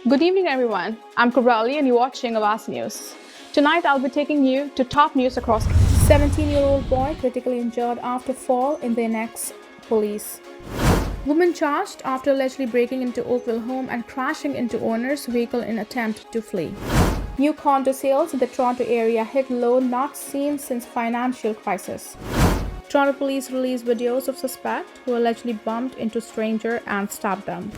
Good evening, everyone. I'm Kubrali, and you're watching Awaz News. Tonight, I'll be taking you to top news across. 17-year-old boy critically injured after fall in the next police. Woman charged after allegedly breaking into Oakville home and crashing into owner's vehicle in attempt to flee. New condo sales in the Toronto area hit low not seen since financial crisis. Toronto police released videos of suspect who allegedly bumped into stranger and stabbed them.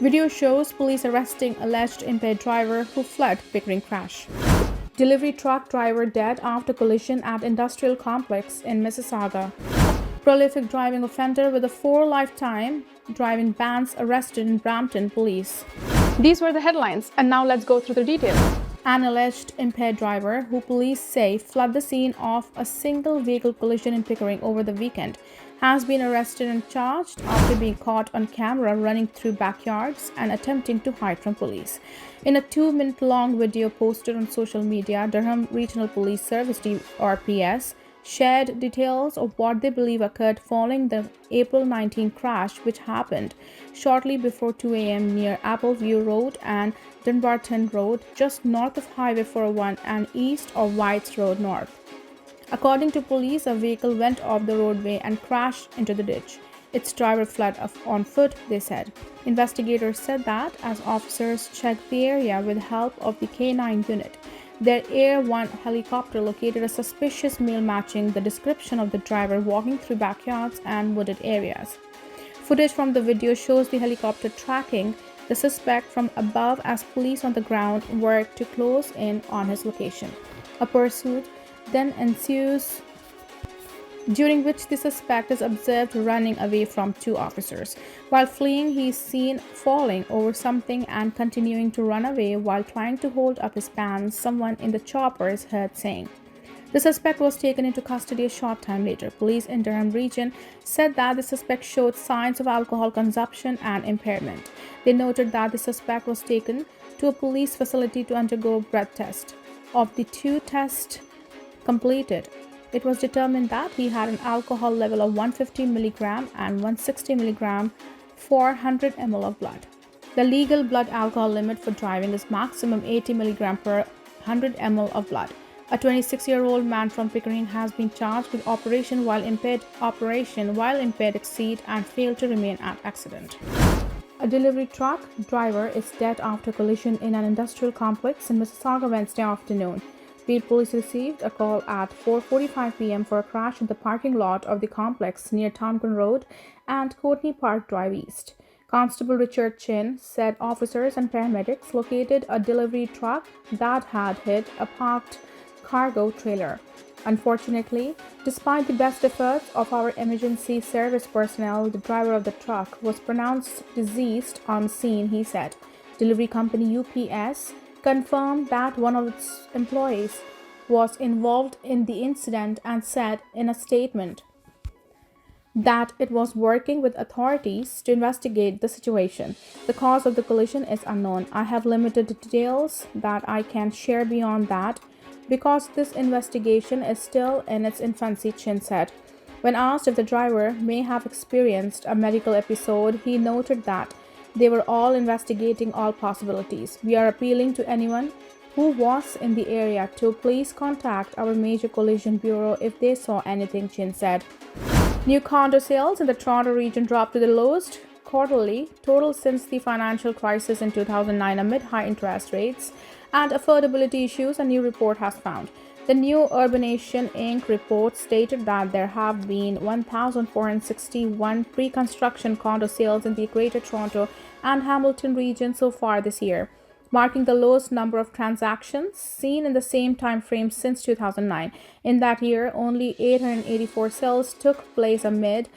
Video shows police arresting alleged impaired driver who fled Pickering crash. Delivery truck driver dead after collision at industrial complex in Mississauga. Prolific driving offender with a 4 lifetime driving bans arrested in Brampton police. These were the headlines, and now let's go through the details. An alleged impaired driver, who police say fled the scene of a single vehicle collision in Pickering over the weekend, has been arrested and charged after being caught on camera running through backyards and attempting to hide from police. In a 2-minute-long video posted on social media, Durham Regional Police Service (RPS) shared details of what they believe occurred following the April 19 crash, which happened shortly before 2 a.m. near Appleview Road and Dunbarton Road, just north of Highway 401 and east of Whites Road North. According to police, a vehicle went off the roadway and crashed into the ditch. Its driver fled on foot, they said. Investigators said that as officers checked the area with help of the K9 unit, their Air 1 helicopter located a suspicious male matching the description of the driver walking through backyards and wooded areas. Footage from the video shows the helicopter tracking the suspect from above as police on the ground work to close in on his location. A pursuit then ensues, during which the suspect is observed running away from 2 officers. While fleeing, he is seen falling over something and continuing to run away while trying to hold up his pants, someone in the chopper is heard saying. The suspect was taken into custody a short time later. Police in Durham region said that the suspect showed signs of alcohol consumption and impairment. They noted that the suspect was taken to a police facility to undergo a breath test. Of the 2 tests completed, it was determined that he had an alcohol level of 150 mg and 160 mg for 100 ml of blood. The legal blood alcohol limit for driving is maximum 80 mg per 100 ml of blood. A 26-year-old man from Pickering has been charged with operation while impaired exceed and failed to remain at accident. A delivery truck driver is dead after collision in an industrial complex in Mississauga Wednesday afternoon. Beat police received a call at 4:45 p.m. for a crash in the parking lot of the complex near Tompkin Road and Courtney Park Drive East. Constable Richard Chin said officers and paramedics located a delivery truck that had hit a parked cargo trailer. Unfortunately, despite the best efforts of our emergency service personnel, the driver of the truck was pronounced deceased on scene, he said. Delivery company UPS confirmed that one of its employees was involved in the incident and said in a statement that it was working with authorities to investigate the situation. The cause of the collision is unknown. I have limited details that I can share beyond that because this investigation is still in its infancy, Chin said. When asked if the driver may have experienced a medical episode, he noted that they were all investigating all possibilities. We are appealing to anyone who was in the area to please contact our Major Collision Bureau if they saw anything, Chin said. New condo sales in the Toronto region dropped to the lowest quarterly total since the financial crisis in 2009 amid high interest rates and affordability issues, a new report has found. The new Urbanation Inc. report stated that there have been 1,461 pre-construction condo sales in the Greater Toronto and Hamilton region so far this year, marking the lowest number of transactions seen in the same time frame since 2009. In that year, only 884 sales took place amid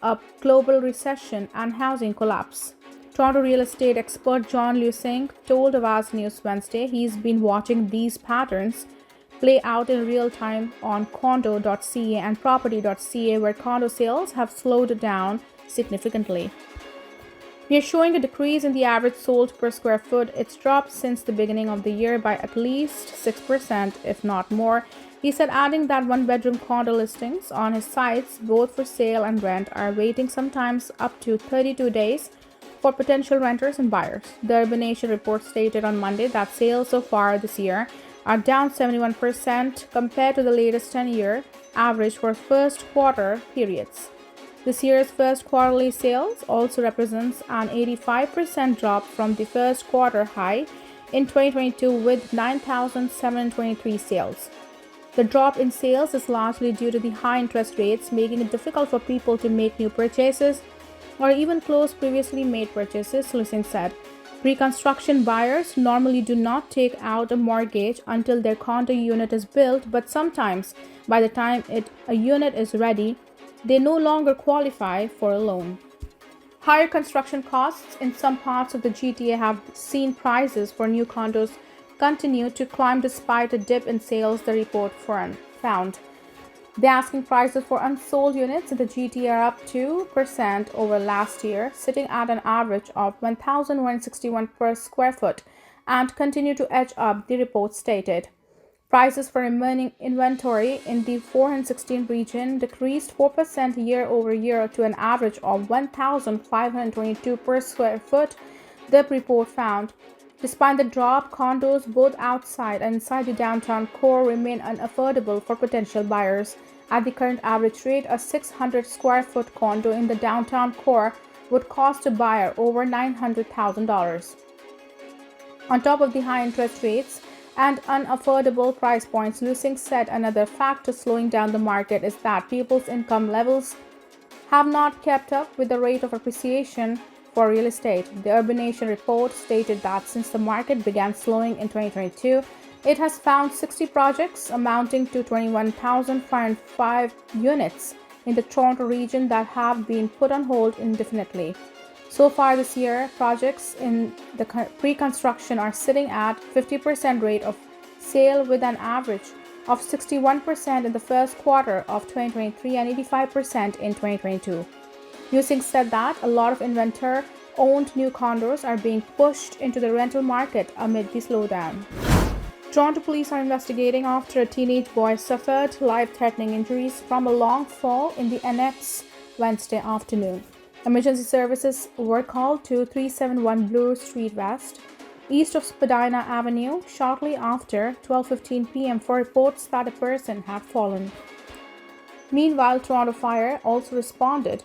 a global recession and housing collapse. Toronto real estate expert John Lusing told Awaz News Wednesday he's been watching these patterns play out in real time on condo.ca and property.ca, where condo sales have slowed down significantly. We are showing a decrease in the average sold per square foot. It's dropped since the beginning of the year by at least 6%, if not more, he said, adding that 1-bedroom condo listings on his sites, both for sale and rent, are waiting sometimes up to 32 days for potential renters and buyers. The Urban Nation report stated on Monday that sales so far this year are down 71% compared to the latest 10-year average for first quarter periods. This year's first quarterly sales also represents an 85% drop from the first quarter high in 2022 with 9,723 sales. The drop in sales is largely due to the high interest rates, making it difficult for people to make new purchases or even close previously made purchases, Lucien said. Pre-construction buyers normally do not take out a mortgage until their condo unit is built, but sometimes by the time a unit is ready, they no longer qualify for a loan. Higher construction costs in some parts of the GTA have seen prices for new condos continue to climb despite a dip in sales, the report found. The asking prices for unsold units in the GTA are up 2% over last year, sitting at an average of $1,161 per square foot, and continue to edge up, the report stated. Prices for remaining inventory in the 416 region decreased 4% year over year to an average of $1,522 per square foot, the report found. Despite the drop, condos both outside and inside the downtown core remain unaffordable for potential buyers. At the current average rate, a 600 square foot condo in the downtown core would cost a buyer over $900,000. On top of the high interest rates and unaffordable price points, Lucien said another factor slowing down the market is that people's income levels have not kept up with the rate of appreciation for real estate. The Urban Nation report stated that since the market began slowing in 2022, it has found 60 projects amounting to 21,505 units in the Toronto region that have been put on hold indefinitely. So far this year, projects in the pre-construction are sitting at 50% rate of sale with an average of 61% in the first quarter of 2023 and 85% in 2022. Lucien said that a lot of inventor-owned new condos are being pushed into the rental market amid the slowdown. Toronto police are investigating after a teenage boy suffered life-threatening injuries from a long fall in the annex Wednesday afternoon. Emergency services were called to 371 Bloor Street West, east of Spadina Avenue, shortly after 12:15 p.m. for reports that a person had fallen. Meanwhile, Toronto Fire also responded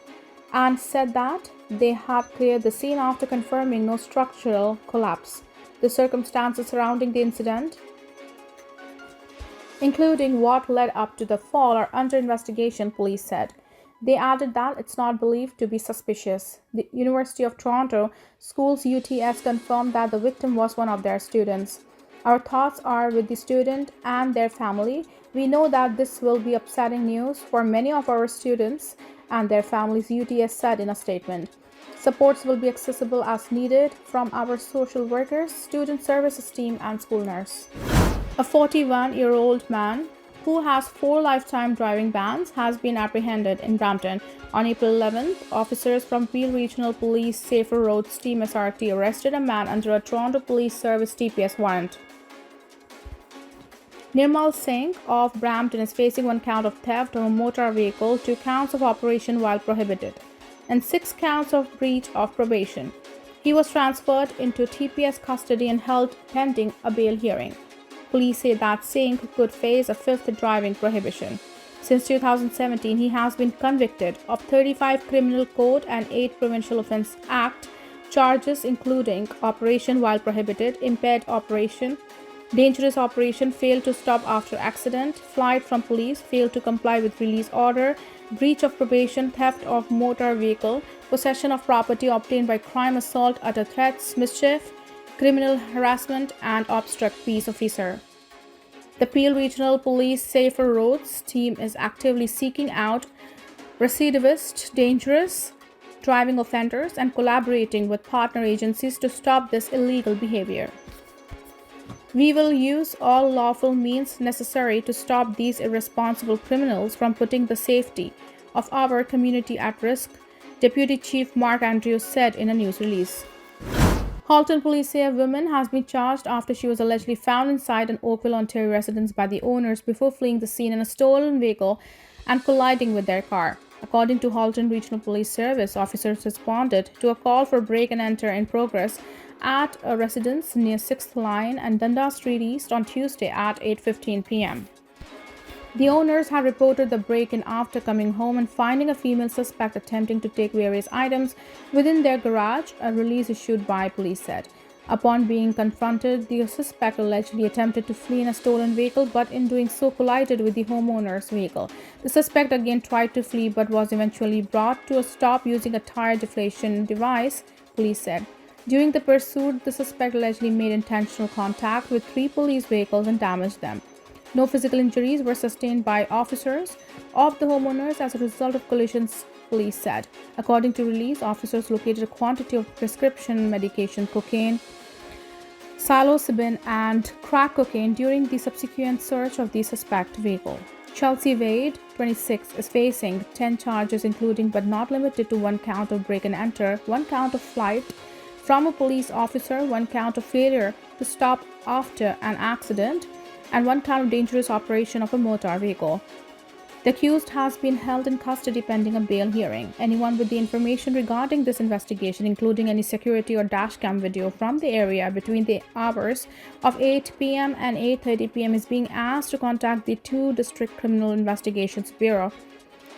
and said that they had cleared the scene after confirming no structural collapse. The circumstances surrounding the incident, including what led up to the fall, are under investigation, police said. They added that it's not believed to be suspicious. The University of Toronto Schools UTS confirmed that the victim was one of their students. Our thoughts are with the student and their family. We know that this will be upsetting news for many of our students and their families, UTS said in a statement. Supports will be accessible as needed from our social workers, student services team, and school nurse. A 41-year-old man who has 4 lifetime driving bans has been apprehended in Brampton. On April 11th, officers from Peel Regional Police Safer Roads Team SRT arrested a man under a Toronto Police Service TPS warrant. Nirmal Singh of Brampton is facing 1 count of theft of a motor vehicle, 2 counts of operation while prohibited, and 6 counts of breach of probation. He was transferred into TPS custody and held pending a bail hearing. Police say that Singh could face a 5th driving prohibition. Since 2017, he has been convicted of 35 Criminal Code and 8 Provincial Offence Act charges, including operation while prohibited, impaired operation, dangerous operation, failed to stop after accident, flight from police, failed to comply with release order, breach of probation, theft of motor vehicle, possession of property obtained by crime, assault, utter threats, mischief, criminal harassment, and obstruct peace officer. The Peel Regional Police Safer Roads team is actively seeking out recidivist, dangerous driving offenders and collaborating with partner agencies to stop this illegal behavior. We will use all lawful means necessary to stop these irresponsible criminals from putting the safety of our community at risk, Deputy Chief Mark Andrews said in a news release. Halton police say a woman has been charged after she was allegedly found inside an Oakville, Ontario residence by the owners before fleeing the scene in a stolen vehicle and colliding with their car. According to Halton Regional Police Service, officers responded to a call for break and enter in progress at a residence near 6th Line and Dundas Street East on Tuesday at 8:15 p.m. The owners had reported the break-in after coming home and finding a female suspect attempting to take various items within their garage, a release issued by police said. Upon being confronted, the suspect allegedly attempted to flee in a stolen vehicle, but in doing so collided with the homeowner's vehicle. The suspect again tried to flee but was eventually brought to a stop using a tire deflation device, police said. During the pursuit, the suspect allegedly made intentional contact with 3 police vehicles and damaged them. No physical injuries were sustained by officers of the homeowners as a result of collisions, police said. According to release, officers located a quantity of prescription medication, cocaine, psilocybin, and crack cocaine during the subsequent search of the suspect vehicle. Chelsea Wade, 26, is facing 10 charges, including but not limited to 1 count of break and enter, 1 count of flight from a police officer, 1 count of failure to stop after an accident, and 1 count of dangerous operation of a motor vehicle. The accused has been held in custody pending a bail hearing. Anyone with the information regarding this investigation, including any security or dashcam video from the area between the hours of 8 p.m. and 8:30 p.m., is being asked to contact the 2 District Criminal Investigations Bureau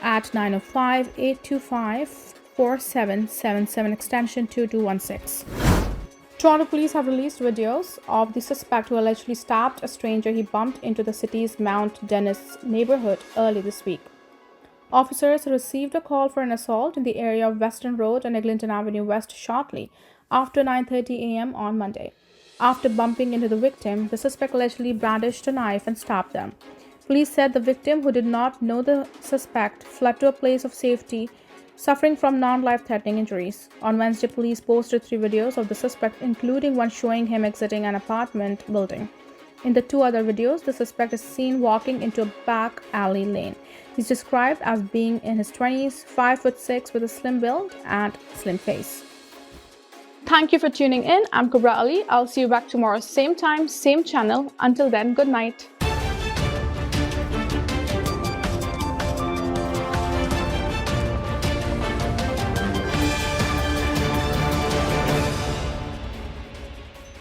at 905-825-4777 extension 2216. Toronto police have released videos of the suspect who allegedly stabbed a stranger he bumped into the city's Mount Dennis neighborhood early this week. Officers received a call for an assault in the area of Western Road and Eglinton Avenue West shortly after 9:30 a.m. on Monday. After bumping into the victim, the suspect allegedly brandished a knife and stabbed them. Police said the victim, who did not know the suspect, fled to a place of safety, suffering from non-life-threatening injuries. On Wednesday, police posted 3 videos of the suspect, including one showing him exiting an apartment building. In the 2 other videos, the suspect is seen walking into a back alley lane. He's described as being in his 20s, 5'6", with a slim build and slim face. Thank you for tuning in. I'm Kubra Ali. I'll see you back tomorrow, same time, same channel. Until then, good night.